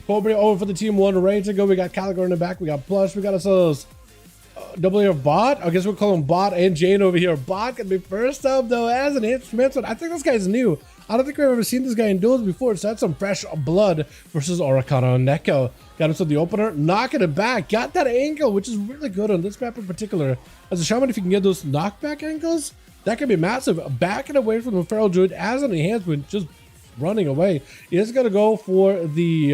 Cobra over for the team one, ready to go. We got Calico in the back. We got Plush. We got ourselves double here Bot. I guess we'll call him Bot and Jane over here. Bot can be first up though as an instrumental. I think this guy's new. I don't think we've ever seen this guy in duels before. So that's some fresh blood versus Oricana and Neko. Got him to the opener, knocking it back. Got that angle, which is really good on this map in particular. As a Shaman, if you can get those knockback angles, that can be massive. Backing away from the Feral Druid as an enhancement, just running away. It's gonna go for the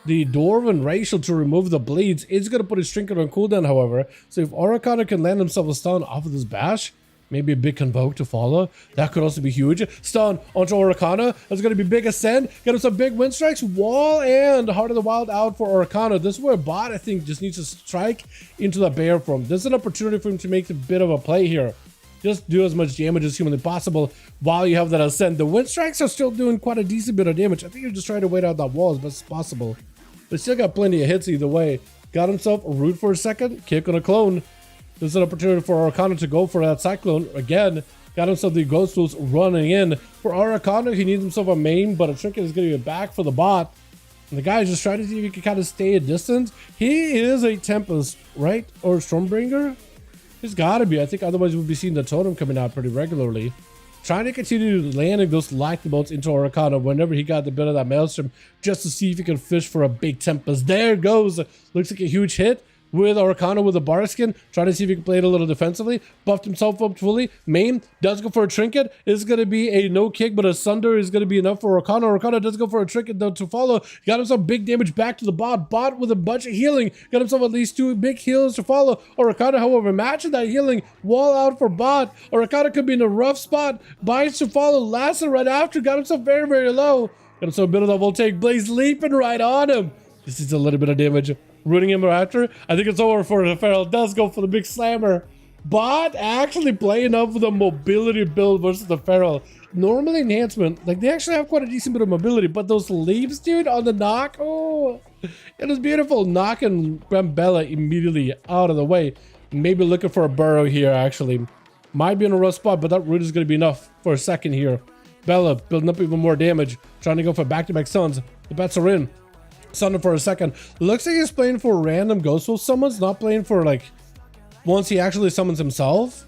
Dwarven Racial to remove the bleeds. It's gonna put his trinket on cooldown, however. So if Oricana can land himself a stun off of this bash, maybe a big convoke to follow, that could also be huge. Stun onto Oricana. That's gonna be big ascend. Get him some big wind strikes. Wall and Heart of the Wild out for Oricana. This is where Bot, I think, just needs to strike into the bear form. This is an opportunity for him to make a bit of a play here. Just do as much damage as humanly possible while you have that ascend. The wind strikes are still doing quite a decent bit of damage. I think you're just trying to wait out that wall as best as possible. But still got plenty of hits either way. Got himself a root for a second. Kick on a clone. This is an opportunity for Oricana to go for that cyclone. Again, got himself the ghost tools running in. For Oricana, he needs himself a main, but a trinket is going to be back for the bot. And the guy is just trying to see if he can kind of stay a distance. He is a Tempest, right? Or Stormbringer? He's got to be. I think otherwise we'll be seeing the totem coming out pretty regularly. Trying to continue landing those lightning bolts into Oricana whenever he got the bit of that maelstrom, just to see if he can fish for a big Tempest. There it goes. Looks like a huge hit with Oricana with a bar skin. Trying to see if he can play it a little defensively. Buffed himself up fully. Main does go for a trinket. It's going to be a no kick, but a sunder is going to be enough for Oricana. Oricana does go for a trinket though to follow. Got himself big damage back to the bot. Bot with a bunch of healing. Got himself at least 2 big heals to follow. Oricana, however, matching that healing. Wall out for bot. Oricana could be in a rough spot. Bites to follow. Lasso right after. Got himself very, very low. Got himself a bit of that voltaic blaze leaping right on him. This is a little bit of damage. Rooting him after. I think it's over for the Feral. Does go for the big slammer. Bot actually playing up with a mobility build versus the Feral. Normally enhancement, like they actually have quite a decent bit of mobility, but those leaves, dude, on the knock, oh, it was beautiful. Knocking Bella immediately out of the way. Maybe looking for a burrow here, actually. Might be in a rough spot, but that root is going to be enough for a second here. Bella building up even more damage. Trying to go for back-to-back stuns. The bets are in. Sunder for a second. Looks like he's playing for random Ghost Wolf summons, not playing for like once he actually summons himself.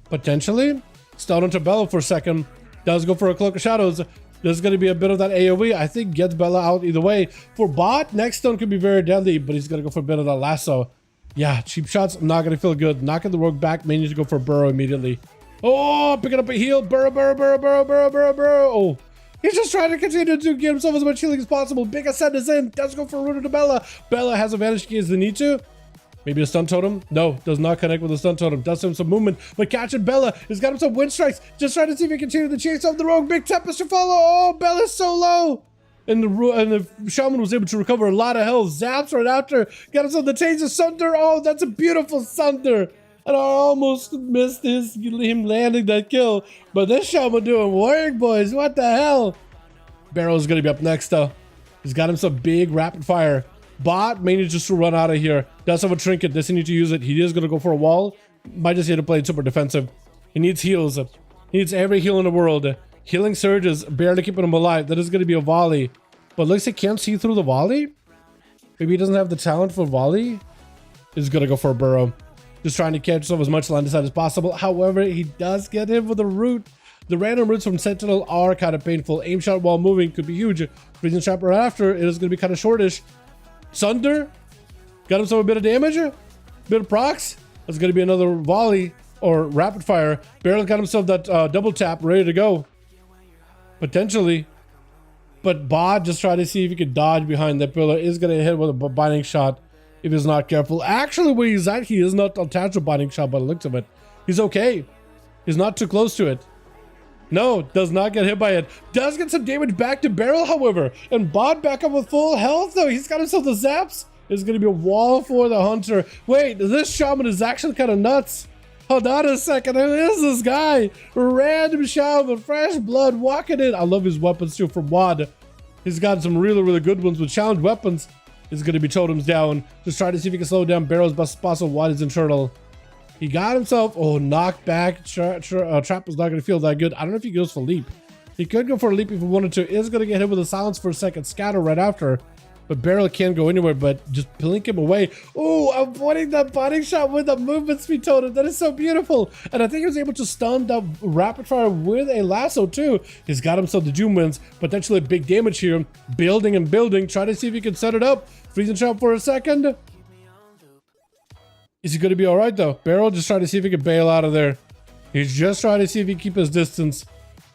Potentially. Stun onto Bella for a second. Does go for a Cloak of Shadows. There's going to be a bit of that AoE. I think gets Bella out either way. For bot, next stun could be very deadly, but he's going to go for a bit of that lasso. Yeah, cheap shots, not going to feel good. Knocking the rogue back, may need to go for a burrow immediately. Oh, picking up a heal. Burrow. Oh. He's just trying to continue to get himself as much healing as possible. Big ascent is in. Does go for a root to Bella. Bella has advantage against the need to. Maybe a stun totem? No, does not connect with the stun totem. Does him some movement, but catching Bella. He's got him some wind strikes. Just trying to see if he can continue the chase of the rogue. Big Tempest to follow. Oh, Bella's so low. And the Shaman was able to recover a lot of health. Zaps right after. Got himself the taser Sunder. Oh, that's a beautiful Sunder. And I almost missed him landing that kill. But this Shaman doing work, boys. What the hell? Barrow's going to be up next, though. He's got him some big rapid fire. Bot may need just to run out of here. Does have a trinket. Doesn't need to use it. He is going to go for a wall. Might just need to play super defensive. He needs heals. He needs every heal in the world. Healing surges, barely keeping him alive. That is going to be a volley. But looks like he can't see through the volley. Maybe he doesn't have the talent for volley. He's going to go for a burrow. Just trying to catch himself as much land aside as possible. However, he does get hit with a root. The random roots from Sentinel are kind of painful. Aim shot while moving could be huge. Freezing trap right after. It is going to be kind of shortish. Sunder. Got himself a bit of damage. Bit of procs. That's going to be another volley or rapid fire. Barely got himself that double tap ready to go. Potentially. But Bod just trying to see if he could dodge behind that pillar. Is going to hit with a binding shot if he's not careful. Actually, where he's at, he is not attached to a binding shot by the looks of it. He's okay. He's not too close to it. No, does not get hit by it. Does get some damage back to Barrel, however. And Bod back up with full health, though. He's got himself the zaps. It's going to be a wall for the Hunter. Wait, this Shaman is actually kind of nuts. Hold on a second. Who is this guy? Random Shaman, fresh blood, walking in. I love his weapons, too, from Wad. He's got some really, really good ones with challenge weapons. He's going to be totems down. Just try to see if he can slow down Barrel's best as possible. Wad is internal. He got himself, knocked back. Trap is not going to feel that good. I don't know if he goes for leap. He could go for a leap if he wanted to. Is going to get hit with a silence for a second. Scatter right after. But Barrel can't go anywhere, but just blink him away. Oh, avoiding that body shot with a movement speed totem. That is so beautiful. And I think he was able to stun that rapid fire with a lasso too. He's got himself the Doom Winds. Potentially big damage here. Building and building. Try to see if he can set it up. Freezing shot for a second. Is he going to be all right though? Barrel just trying to see if he can bail out of there. He's just trying to see if he can keep his distance.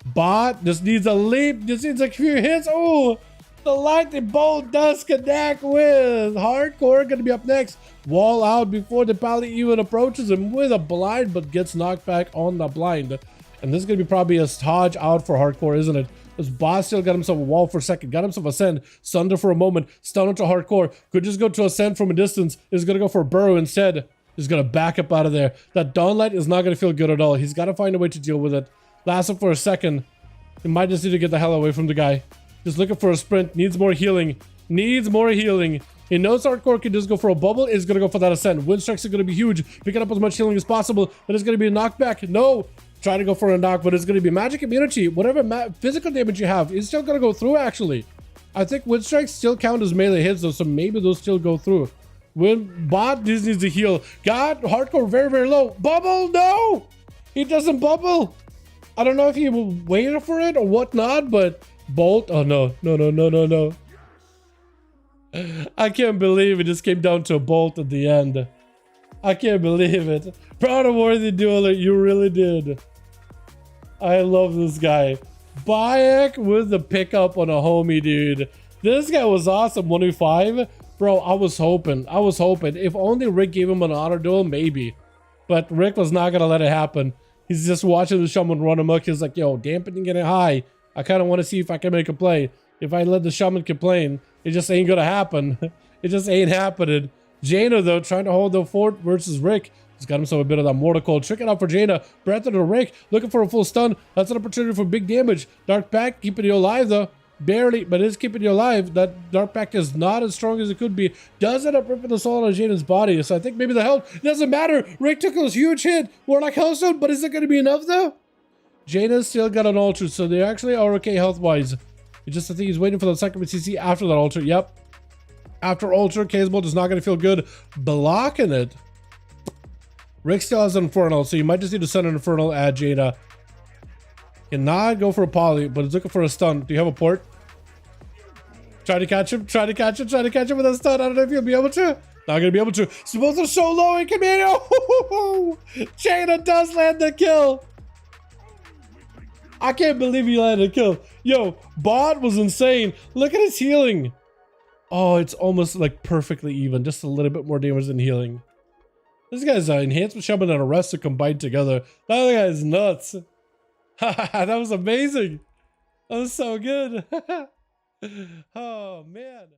Bot just needs a leap. Just needs a few hits. Oh, the lightning bolt does connect with Hardcore. Going to be up next. Wall out before the pally even approaches him with a blind, but gets knocked back on the blind. And this is going to be probably a Hodge out for Hardcore, isn't it? This boss still got himself a wall for a second. Got himself a send. Sunder for a moment. Stun into Hardcore. Could just go to a send from a distance. Is going to go for a burrow instead. He's going to back up out of there. That Dawnlight is not going to feel good at all. He's got to find a way to deal with it. Last up for a second. He might just need to get the hell away from the guy. Just looking for a sprint. Needs more healing. Needs more healing. He knows Hardcore can just go for a bubble. Is going to go for that ascent. Wind strikes are going to be huge. Picking up as much healing as possible. But it's going to be a knockback. No. Try to go for a knock, but it's going to be magic immunity. Whatever physical damage you have is still going to go through, actually. I think wind strikes still count as melee hits, though, so maybe those still go through. When bot just needs to heal. God, Hardcore very, very low. Bubble, no! He doesn't bubble. I don't know if he waited for it or whatnot, but Bolt. Oh, no. No, no, no, no, no. I can't believe it just came down to a Bolt at the end. I can't believe it. Proud of worthy dueler, you really did. I love this guy. Bayek with the pickup on a homie, dude. This guy was awesome. 105. Bro, I was hoping. If only Rick gave him an honor duel, maybe. But Rick was not going to let it happen. He's just watching the Shaman run amok. He's like, yo, dampening it high. I kind of want to see if I can make a play. If I let the Shaman complain, it just ain't going to happen. It just ain't happening. Jaina, though, trying to hold the fort versus Rick. He's got himself a bit of that Mortal Cold. Trick it out for Jaina. Breath into Rick. Looking for a full stun. That's an opportunity for big damage. Dark Pact keeping you alive, though. Barely, but it's keeping you alive. That Dark Pact is not as strong as it could be. Does end up ripping the soul out of Jaina's body. So I think maybe the health doesn't matter. Rick took those huge hit. Warlock Hellstone, but is it going to be enough, though? Jaina's still got an altar, so they actually are okay health-wise. It's just I think he's waiting for the second CC after that altar. Yep. After altar, Casebolt is not going to feel good blocking it. Rick still has an Infernal, so you might just need to send an Infernal at Jaina. Cannot go for a poly, but he's looking for a stun. Do you have a port? Try to catch him, try to catch him with a stun. I don't know if you'll be able to. Not going to be able to. Both are so low in command. Oh, Jaina does land the kill. I can't believe he landed a kill. Yo, Bot was insane. Look at his healing. Oh, it's almost like perfectly even. Just a little bit more damage than healing. This guy's enhancement Shaman and arrest are combined together. That guy is nuts. That was amazing. That was so good. Oh, man.